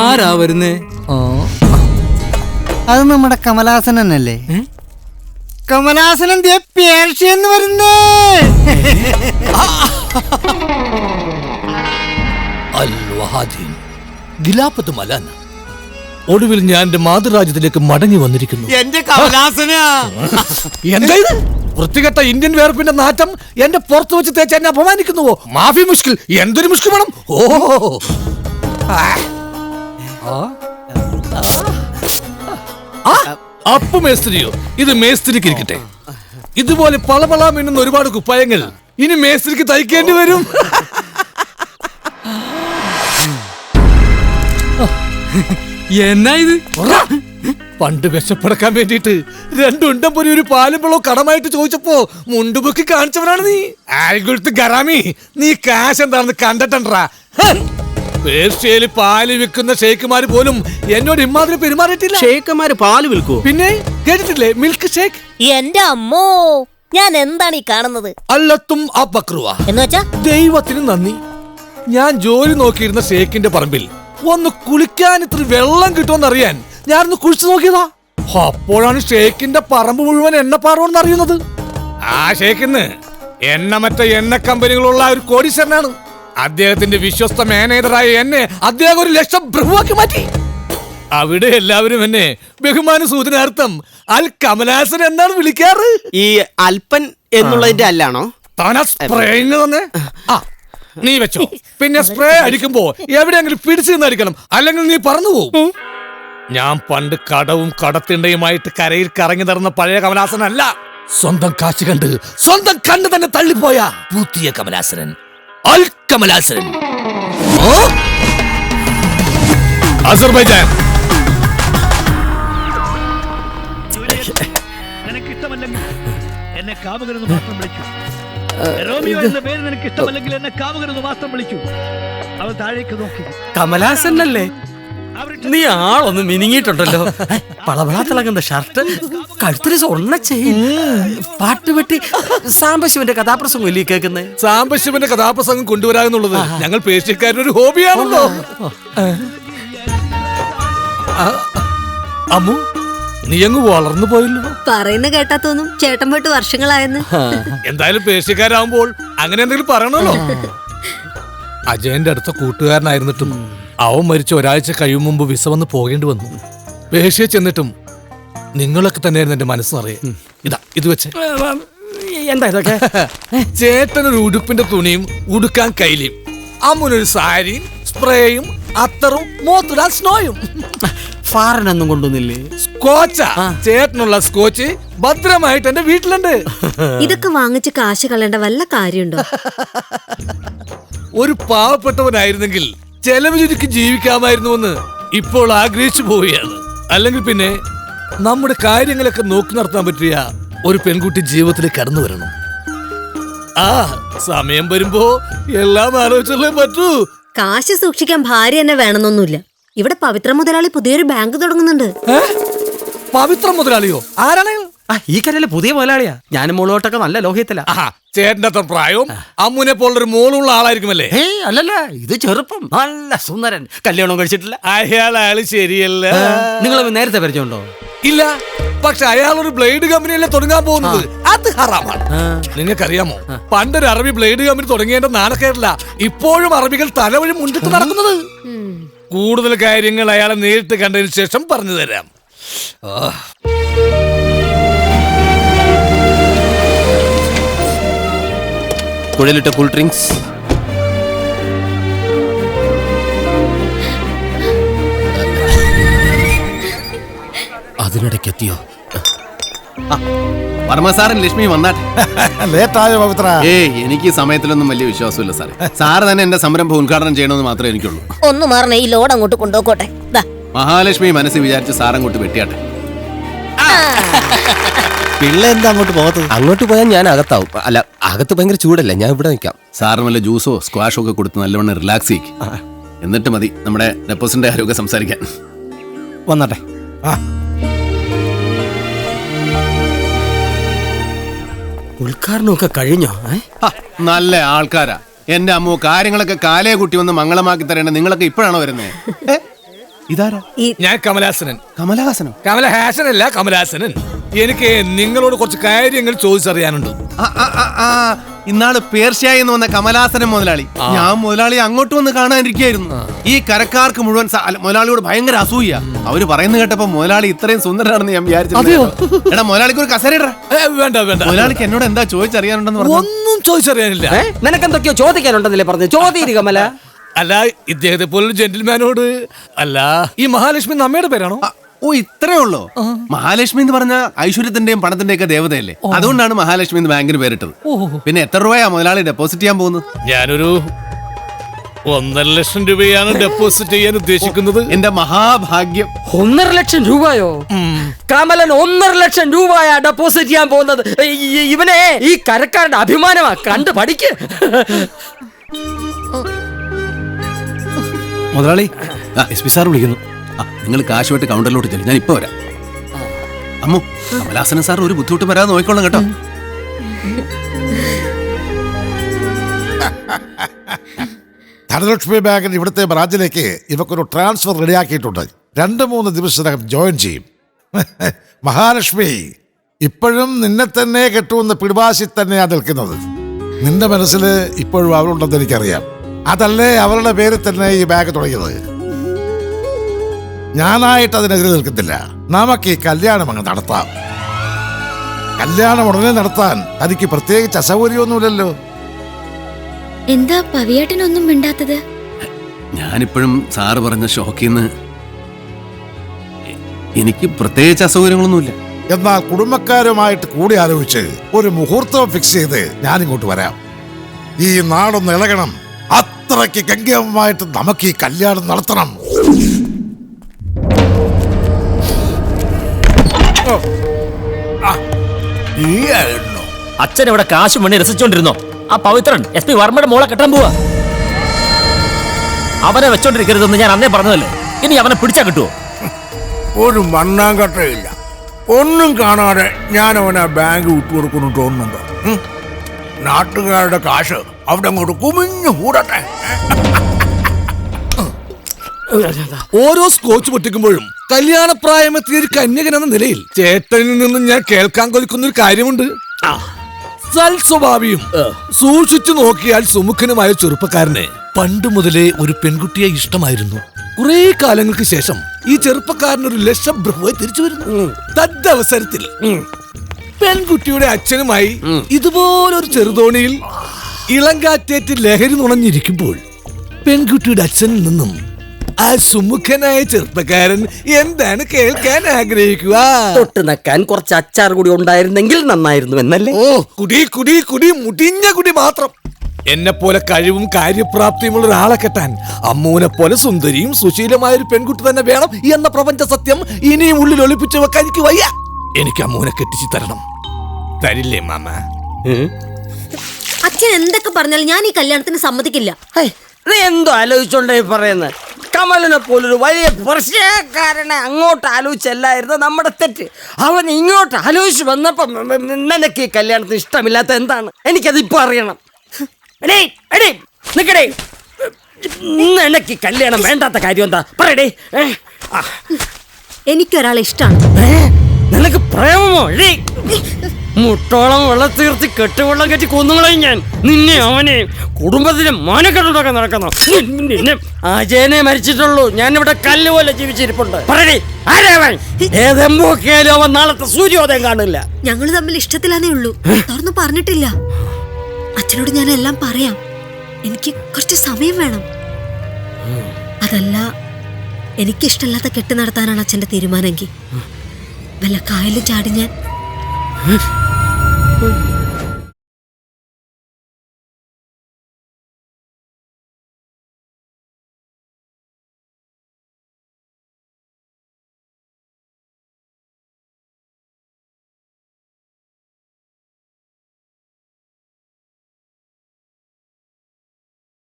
ആരാ വരുന്നേ? അത് നമ്മുടെ കമലാസനല്ലേ? കമലാസനൻ പേർഷ്യന്ന് വരുന്നേ. ഒടുവിൽ ഞാൻ എന്റെ മാതൃരാജ്യത്തിലേക്ക് മടങ്ങി വന്നിരിക്കുന്നു. എന്റെ കമലാസന എന്താ ഇത്? വൃത്തികെട്ട ഇന്ത്യൻ വേർപ്പിന്റെ നാറ്റം എന്റെ പുറത്ത് വെച്ച് തേച്ച് എന്നെ അപമാനിക്കുന്നുവോ? മാഫി മുഷ്കിൽ, എന്തൊരു മുഷ്കിൽ വേണം. അപ്പു മേസ്ത്രിയോ? ഇത് മേസ്ത്രിക്ക് ഇരിക്കട്ടെ. ഇതുപോലെ പളപള മിന്നുന്ന ഒരുപാട് കുപ്പായങ്ങൾ ഇനി മേസ്ത്രിക്ക് തയ്ക്കേണ്ടി വരും. എന്നാ ഇത്? പണ്ട് വിശപ്പടക്കാൻ വേണ്ടിട്ട് രണ്ടുണ്ടം പോലും ഒരു പാലും വെള്ളവും കടമായിട്ട് ചോദിച്ചപ്പോ മുണ്ടുപൊക്കി കാണിച്ചവനാണ് നീ. ആൽഗുൾത്ത് ഗറാമി, നീ കാശ് എന്താണെന്ന് കണ്ടിട്ടുണ്ടാ? പേർഷ്യയില് പാല് വിൽക്കുന്ന ഷേക്കുമാര് പോലും എന്നോട് ഇമാതിരി പെരുമാറിയിട്ടില്ല. ഷേക്കുമാര് പാല് വിൽക്കൂ? പിന്നെ കേട്ടിട്ടില്ലേ മിൽക്ക് ഷേക്ക്? എന്റെ അമ്മോ, ഞാൻ എന്താണ് ഈ കാണുന്നത്? അല്ലത്തും അബക്രുവ എന്ന് വെച്ചാ ദൈവത്തിന് നന്ദി. ഞാൻ ജോലി നോക്കിയിരുന്ന ഷേക്കിന്റെ പറമ്പിൽ ഒന്ന് കുളിക്കാൻ ഇത്ര വെള്ളം കിട്ടുമെന്നറിയാൻ ഞാനൊന്ന് കുഴിച്ചു നോക്കിയതാ. അപ്പോഴാണ് ഷേക്കിന്റെ പറമ്പ് മുഴുവൻ എണ്ണപ്പാറോന്ന് അറിയുന്നത്. ആ ഷേക്കിന്ന് മറ്റേ എണ്ണ കമ്പനികളുള്ള ഒരു കോടീശ്വരനാണ്. അദ്ദേഹത്തിന്റെ വിശ്വസ്ത മാനേജറായ എന്നെ അദ്ദേഹം 1,00,000 ബ്രഹ്മാക്കി മാറ്റി. അവിടെ എല്ലാവരും എന്നെ ബഹുമാന സൂചനാർത്ഥം അൽ കമലാസൻ എന്നാണ് വിളിക്കാറ്. ഈ അൽപ്പൻ എന്നുള്ളതിന്റെ അല്ലാണോ? താനാ സ്പ്രേയിങ് തന്നെ. നീ വെച്ചോ. പിന്നെ സ്പ്രേ അടിക്കുമ്പോ എവിടെയെങ്കിലും പിടിച്ചു നിന്ന് അടിക്കണം, അല്ലെങ്കിൽ നീ പറന്നു പോകും. ഞാൻ പണ്ട് കടവും കടത്തിണ്ടയുമായിട്ട് കരയിൽ കറങ്ങി നടന്ന പഴയ കമലാസനല്ല. സ്വന്തം കാശ് കണ്ട് സ്വന്തം കണ്ണ് തന്നെ തള്ളിപ്പോയ പുതിയ കമലാസനൻ, അൽ കമലാസനൻ. അസർബൈജാൻ. നിനക്കിഷ്ടമല്ലെങ്കിൽ എന്നെ കാമുകനെന്ന് മാത്രം വിളിക്കൂ. റോമിയോ എന്ന പേര് നിനക്ക് ഇഷ്ടമല്ലെങ്കിൽ എന്നെ കാമുകനെന്ന് മാത്രം വിളിക്കൂ. അവൻ താഴേക്ക് നോക്കി. കമലാസനല്ലേ? നീ ആളൊന്ന് മിനിങ്ങിയിട്ടുണ്ടല്ലോ. പളപള തിളങ്ങുന്ന ഷർട്ട്, കഴുത്തിന് സ്വർണ്ണ ചെയിൻ, പാട്ടുപെട്ടി. സാംബശിവന്റെ കഥാപ്രസംഗം ഇല്ലേ കേൾക്കുന്നത്? സാംബശിവന്റെ കഥാപ്രസംഗം കൊണ്ടുവരാമെന്നുള്ളത് ഞങ്ങൾ പേർഷ്യക്കാരുടെ ഒരു ഹോബിയാണല്ലോ. അമ്മു, നീ അങ്ങ് വളർന്നു പോയല്ലോ. പറയുന്ന കേട്ടാ തോന്നും ചേട്ടൻ പോയിട്ട് വർഷങ്ങളായെന്ന്. എന്തായാലും പേർഷ്യക്കാരാകുമ്പോൾ അങ്ങനെ എന്തെങ്കിലും പറയണല്ലോ. അജയന്റെ അടുത്ത കൂട്ടുകാരനായിരുന്നിട്ടും അവൻ മരിച്ച ഒരാഴ്ച കഴിയും മുമ്പ് വിസ വന്ന് പോകേണ്ടി വന്നു. പേർഷ്യ ചെന്നിട്ടും നിങ്ങളൊക്കെ തന്നെയായിരുന്നു എന്റെ മനസ്സറിയാം. ഇതാ ഇത് വെച്ച്. എന്താ ഇതൊക്കെ? ചേട്ടനൊരു ഉടുപ്പിന്റെ തുണിയും ഉടുക്കാൻ കൈലിയും, അമ്മനൊരു സാരിയും സ്പ്രേയും അത്തറും മോത്തിടാൻ സ്നോയും. ഫാറിനൊന്നും കൊണ്ടുവന്നില്ലേ? സ്കോച്ചാ. ചേട്ടനുള്ള സ്കോച്ച് ഭദ്രമായിട്ട് എന്റെ വീട്ടിലുണ്ട്. ഇതൊക്കെ വാങ്ങിച്ച് കാശ് കളയേണ്ട വല്ല കാര്യമുണ്ടോ? ഒരു പാവപ്പെട്ടവനായിരുന്നെങ്കിൽ ചെലവ് ചുരുക്കി ജീവിക്കാമായിരുന്നുവെന്ന് ഇപ്പോൾ ആഗ്രഹിച്ചു പോവുകയാണ്. അല്ലെങ്കിൽ പിന്നെ നമ്മുടെ കാര്യങ്ങളൊക്കെ നോക്കി നടത്താൻ പറ്റിയ ഒരു പെൺകുട്ടി ജീവിതത്തിലേക്ക് കടന്നു വരണം. സമയം വരുമ്പോ എല്ലാം ആലോചിച്ചല്ലേ പറ്റൂ. കാശ് സൂക്ഷിക്കാൻ ഭാര്യ തന്നെ വേണമെന്നൊന്നുമില്ല. ഇവിടെ പവിത്ര മുതലാളി പുതിയൊരു ബാങ്ക് തുടങ്ങുന്നുണ്ട്. പവിത്ര മുതലാളിയോ? ആരാണ്? ഈ കരയിലെ പുതിയ മുതലാളിയാ. ഞാനും മോളോട്ടൊക്കെ നല്ല ലോഹ്യത്തില. ചേട്ടന്റെ അത്ര പ്രായവും അമ്മുനെ പോലൊരു മോളുള്ള ആളായിരിക്കുമല്ലേ? അല്ലല്ല, ഇത് ചെറുപ്പം, നല്ല സുന്ദരൻ, കല്യാണം കഴിച്ചിട്ടില്ല. അയാള് ശരിയല്ല. നിങ്ങൾ നേരത്തെ പരിചയമുണ്ടോ? ഇല്ല, പക്ഷെ അയാൾ ഒരു ബ്ലേഡ് കമ്പനിയല്ലേ തുടങ്ങാൻ പോകുന്നത്. അത് ഹറാമാണ്. നിങ്ങൾക്കറിയാമോ, പണ്ടൊരു അറബി ബ്ലേഡ് കമ്പനി തുടങ്ങിയതിന്റെ നാണക്കേടില്ല ഇപ്പോഴും അറബികൾ തലവഴി മുണ്ടിട്ട് നടക്കുന്നത്. കൂടുതൽ കാര്യങ്ങൾ അയാളെ നേരിട്ട് കണ്ടതിന് ശേഷം പറഞ്ഞു തരാം. കുഴലിട്ട കൂൾ ഡ്രിങ്ക്സ്. അതിനിടയ്ക്ക് എത്തിയോ? വർമ്മസാറൻ ലക്ഷ്മി വന്നാട്ടെ. എനിക്ക് സമയത്തിലൊന്നും വലിയ വിശ്വാസമില്ല സാറേ. സാറ് തന്നെ എന്റെ സംരംഭം ഉദ്ഘാടനം ചെയ്യണമെന്ന് മാത്രമേ എനിക്കുള്ളൂ. ഒന്ന് മാറണേ, ഈ ലോഡ് അങ്ങോട്ട് കൊണ്ടുപോക്കോട്ടെ. മഹാലക്ഷ്മി മനസ്സിൽ വിചാരിച്ച് സാറങ്ങോട്ട് വെട്ടിയാട്ടെ. പിള്ള എന്താ അങ്ങോട്ട് പോകത്തത്? അങ്ങോട്ട് പോയാൽ ഞാൻ അകത്താവും. അല്ല, അകത്ത് ഭയങ്കര ചൂടല്ല, ഞാൻ ഇവിടെ നിൽക്കാം. സാറിന് വല്ല ജ്യൂസോ സ്ക്വാഷോ ഒക്കെ കൊടുത്ത് നല്ലവണ്ണം റിലാക്സ് ചെയ്യും. എന്നിട്ട് മതി നമ്മുടെ ഡെപ്പോസിറ്റിന്റെ കാര്യമൊക്കെ സംസാരിക്കാൻ. വന്നാട്ടെ. ഉദ്ഘാടനമൊക്കെ കഴിഞ്ഞോ? നല്ല ആൾക്കാരാ. എന്റെ അമ്മു, കാര്യങ്ങളൊക്കെ കാലേ കുട്ടി വന്ന് മംഗളമാക്കി തരേണ്ട നിങ്ങളൊക്കെ ഇപ്പോഴാണോ വരുന്നത്? ഇതാരാ? ഞാൻ കമലാസനൻ. കമലഹാസനോ? കമലഹാസനല്ല, കമലാസനൻ. എനിക്ക് നിങ്ങളോട് കുറച്ച് കാര്യങ്ങൾ ചോദിച്ചറിയാനുണ്ട്. ഇന്നാള് പേർഷ്യായി എന്ന് വന്ന കമലാസനൻ മുതലാളി. ഞാൻ മുതലാളി അങ്ങോട്ട് വന്ന് കാണാനിരിക്കായിരുന്നു. ഈ കരക്കാർക്ക് മുഴുവൻ മുതലാളിയോട് ഭയങ്കര അസൂയ. അവര് പറയുന്നത് കേട്ടപ്പോ മുതലാളി ഇത്രയും സുന്ദരനാണെന്ന് ഞാൻ വിചാരിച്ചു. എടാ മുതലാളിക്ക് ഒരു കസേര വേണ്ട വേണ്ട, മുതലാളിക്ക് എന്നോട് എന്താ ചോദിച്ചറിയാനുണ്ടെന്ന് പറഞ്ഞു. ഒന്നും ചോദിച്ചറിയാനില്ല. നിനക്കെന്തൊക്കെയോ ചോദിക്കാനുണ്ടെന്നല്ലേ പറഞ്ഞു? ചോദ്യം കമല. അല്ല, ഇദ്ദേഹത്തെ പോലൊരു ജെന്റിൽമാനോട്. അല്ല, ഈ മഹാലക്ഷ്മി നമ്മയുടെ പേരാണോ? ഓ, ഇത്രേ ഉള്ളോ? മഹാലക്ഷ്മി എന്ന് പറഞ്ഞ ഐശ്വര്യത്തിന്റെയും പണത്തിന്റെയും ഒക്കെ ദേവതയല്ലേ? അതുകൊണ്ടാണ് മഹാലക്ഷ്മി എന്ന് ബാങ്കിന് പേരിട്ടത്. പിന്നെ എത്ര രൂപയാ മുതലാളി ഡെപ്പോസിറ്റ് ചെയ്യാൻ പോകുന്നത്? ഞാനൊരു 1.5 ലക്ഷം രൂപയാണ് ഡെപ്പോസിറ്റ് ചെയ്യാൻ ഉദ്ദേശിക്കുന്നത്. എന്റെ മഹാഭാഗ്യം. 1.5 ലക്ഷം രൂപയോ? കമലൻ 1.5 ലക്ഷം രൂപയാ ഡെപ്പോസിറ്റ് ചെയ്യാൻ പോകുന്നത്. ഇവനെ ഈ കരക്കാരുടെ അഭിമാനമാ. കണ്ടു പഠിക്ക്. മുതലാളി, SP സാർ വിളിക്കുന്നു. നിങ്ങൾ കാശുമായിട്ട് കൗണ്ടറിലോട്ട് ചെല്ലും. ഞാൻ ഇപ്പൊ വരാം. അമ്മു, കമലാസനൻ സാർ ഒരു ബുദ്ധിമുട്ട് വരാതെ നോക്കിക്കോളാം കേട്ടോ. ധനലക്ഷ്മി ബാങ്കിന്റെ ഇവിടുത്തെ ബ്രാഞ്ചിലേക്ക് ഇവക്കൊരു ട്രാൻസ്ഫർ റെഡിയാക്കിയിട്ടുണ്ട്. 2-3 ദിവസത്തിനകം ജോയിൻ ചെയ്യും. മഹാലക്ഷ്മി ഇപ്പോഴും നിന്നെ തന്നെ കെട്ടുമെന്ന് പിടിവാശി തന്നെയാണ് നിൽക്കുന്നത്. നിന്റെ മനസ്സിൽ ഇപ്പോഴും അവളുണ്ടെന്ന് എനിക്കറിയാം. അതല്ലേ അവളുടെ പേരിൽ തന്നെ ഈ ബാങ്ക് തുടങ്ങിയത്. ഞാനായിട്ട് അതിനെതിരെ നിൽക്കുന്നില്ല. നമുക്ക് ഈ കല്യാണം അങ്ങ് നടത്താം. കല്യാണം ഉടനെ നടത്താൻ തനിക്ക് പ്രത്യേകിച്ച് അസൗകര്യമൊന്നുമില്ലല്ലോ. എന്താ പവിയേട്ടനൊന്നും മിണ്ടാത്തത്? ഞാനിപ്പോഴും സാറ് പറഞ്ഞ ഷോക്കിന്ന് എനിക്ക് പ്രത്യേകിച്ച് അസൗകര്യങ്ങളൊന്നുമില്ല. എന്നാൽ കുടുംബക്കാരുമായിട്ട് കൂടി ആലോചിച്ച് ഒരു മുഹൂർത്തം ഫിക്സ് ചെയ്ത് ഞാനിങ്ങോട്ട് വരാം. ഈ നാടൊന്ന് ഇളകണം. അത്രയ്ക്ക് ഗംഭീരമായിട്ട് നമുക്ക് ഈ കല്യാണം നടത്തണം. അച്ഛൻ ഇവിടെ കാശ് മണി രസിച്ചോണ്ടിരുന്നോ? ആ പവിത്രൻ SP വർമ്മയുടെ മോളെ കെട്ടാൻ പോവാ. അവനെ വെച്ചോണ്ടിരിക്കരുതെന്ന് ഞാൻ അന്നേ പറഞ്ഞതല്ലേ. ഇനി അവനെ പിടിച്ചാ കിട്ടുവോ? ഒരു മണ്ണാങ്കട്ടയില്ല. ഒന്നും കാണാതെ ഞാൻ അവനെ ബാങ്ക് വിട്ടുകൊടുക്കുന്നു തോന്നുന്നുണ്ടോ? നാട്ടുകാരുടെ കാശ് അവിടെ അങ്ങോട്ട് കുമിഞ്ഞു കൂടട്ടെ. ഓരോ സ്കോച്ച് പൊട്ടിക്കുമ്പോഴും കല്യാണപ്രായമെത്തിയ ഒരു കന്യകൻ എന്ന നിലയിൽ ചേട്ടനിൽ നിന്നും ഞാൻ കേൾക്കാൻ കൊതിക്കുന്ന ഒരു കാര്യമുണ്ട്. സൽസ്വഭാവിയും സൂക്ഷിച്ചു നോക്കിയാൽ സുമുഖനുമായ ചെറുപ്പക്കാരനെ പണ്ട് മുതലേ ഒരു പെൺകുട്ടിയെ ഇഷ്ടമായിരുന്നു. കുറെ കാലങ്ങൾക്ക് ശേഷം ഈ ചെറുപ്പക്കാരൻ ഒരു ലക്ഷഭ്രമായി തിരിച്ചു വരുന്നു. തദ്വസരത്തിൽ പെൺകുട്ടിയുടെ അച്ഛനുമായി ഇതുപോലൊരു ചെറുതോണിയിൽ ഇളങ്കാറ്റേറ്റ് ലഹരി നുണഞ്ഞിരിക്കുമ്പോൾ പെൺകുട്ടിയുടെ അച്ഛനിൽ നിന്നും ആ സുമുഖനായ ചെറുപ്പക്കാരൻ എന്താണ് കേൾക്കാൻ ആഗ്രഹിക്കുക? തൊട്ട് നക്കാൻ കുറച്ച് അച്ചാർ കൂടി ഉണ്ടായിരുന്നെങ്കിൽ നന്നായിരുന്നു എന്നല്ലേ? ഓ, കുടി കുടി കുടി, മുടിഞ്ഞ കുടി മാത്രം. എന്നെ പോലെ കഴിവും കാര്യപ്രാപ്തിയുമുള്ള ഒരാളെ കെട്ടാൻ അമ്മൂനെ പോലെ സുന്ദരിയും സുശീലമായ ഒരു പെൺകുട്ടി തന്നെ വേണം എന്ന പ്രപഞ്ച സത്യം ഇനിയും ഉള്ളിൽ ഒളിപ്പിച്ചു വെക്കാൻ എനിക്ക് വയ്യ. എനിക്ക് അമ്മൂനെ കെട്ടിച്ചു തരണം. തരില്ലേ മാമ? അച്ഛൻ എന്തൊക്കെ പറഞ്ഞാലും ഞാൻ ഈ കല്യാണത്തിന് സമ്മതിക്കില്ല. എന്തോ ആലോചിച്ചോണ്ടേ പറയുന്നത്? കമലിനെ പോലൊരു വലിയ പ്രശ്നക്കാരനെ അങ്ങോട്ട് ആലോചിച്ചല്ലായിരുന്നു നമ്മുടെ തെറ്റ്. അവൻ ഇങ്ങോട്ട് ആലോചിച്ച് വന്നപ്പോ നിനക്ക് ഈ കല്യാണത്തിന് ഇഷ്ടമില്ലാത്ത എന്താണ്? എനിക്കതിപ്പോ അറിയണം. നിക്കടേ, നിനക്ക് ഈ കല്യാണം വേണ്ടാത്ത കാര്യം എന്താ പറയടേ? എനിക്കൊരാളെ ഇഷ്ടമാണ്. നിനക്ക് പ്രേമമോ? മുട്ടോളം വെള്ളം തീർത്തി കെട്ടുവെള്ളം കെട്ടി കൊന്നുകളയും ഞാൻ നിന്നെ. അവനെ കുടുംബത്തിലെ മാനക്കെട്ടൊക്കെ നടക്കുന്നു. നിന്നെ അജയനെ മരിച്ചിട്ടുള്ളൂ. ഞാനിവിടെ കല്ല് പോലെ ജീവിച്ചിരിപ്പുണ്ട്. പറയടി, ആരാവൻ? ഏതെമ്പോക്കിയാലും അവൻ നാളത്തെ സൂര്യോദയം കാണില്ല. ഞങ്ങള് തമ്മിൽ ഇഷ്ടത്തിലാന്നേ ഉള്ളൂ. തുറന്നു പറഞ്ഞിട്ടില്ല. അച്ഛനോട് ഞാൻ എല്ലാം പറയാം. എനിക്ക് കുറച്ച് സമയം വേണം. അതല്ല, എനിക്കിഷ്ടമില്ലാത്ത കെട്ട് നടത്താനാണ് അച്ഛന്റെ തീരുമാനമെങ്കിൽ വല്ല കായലും ചാടി ഞാൻ